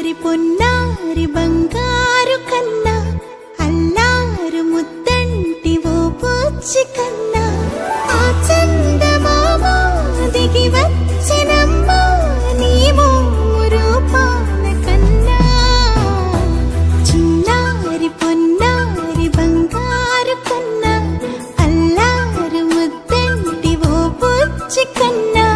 చిన్నారి పొన్నారి బంగారు కన్నా అల్లారు ముద్దంటి ఓ పూచి కన్నా ఆ చందమామ దిగి వచ్చినమ్మ నీ రూపాల కన్నా చిన్నారి పొన్నారి బంగారు కన్నా అల్లారు ముద్దంటి ఓ పూచి కన్నా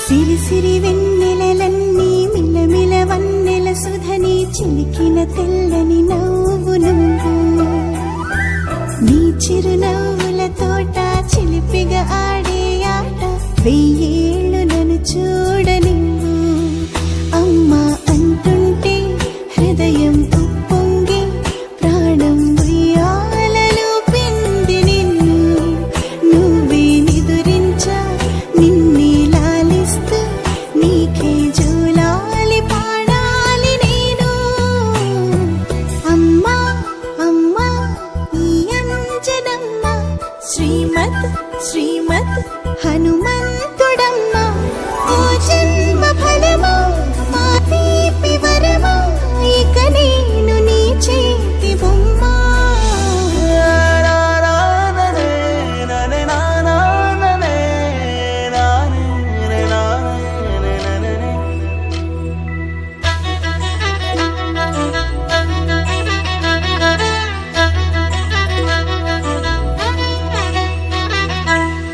సిరి సిరి వెన్నెలలన్నీ మిలమిల వన్నెల సుధని చిలికిన తెల్లని నవ్వు నువ్వు నీ చిరునవ్వుల తోట చిలిపిగా ఆడే ఆట వెయ్యేళ్ళు నన్ను చూడ నువ్వు అమ్మా అంటుంటే హృదయం ఉప్పొంగి ప్రాణం ఉయ్యాలలో పిండి నిన్ను నువ్వే నిదురించా నిన్నే నీకే జూలాలి పాడాలి నేను అమ్మా అమ్మా ఈ అంజనమ్మ శ్రీమత్ శ్రీమత్ హనుమంతుడమ్మ ఓ జన్మ ఫలమా మా తీపి వరమా ఇక నేను నీ చేతి బొమ్మ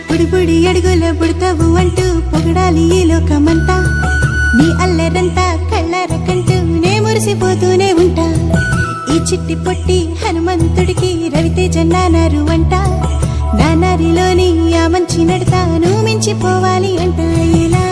బుడి బుడి అడుగుల బుడతావు అంటూ పొగడాలి ఈ లోకమంతా నీ అల్లరంతా కళ్ళారకంటూ నే మురిసిపోతూనే ఉంటా ఈ చిట్టి పొట్టి హనుమంతుడికి రవితేజ నానారు అంట నానారిలోని ఆ మంచి నడతా నువ్వు మించిపోవాలి అంట ఇలా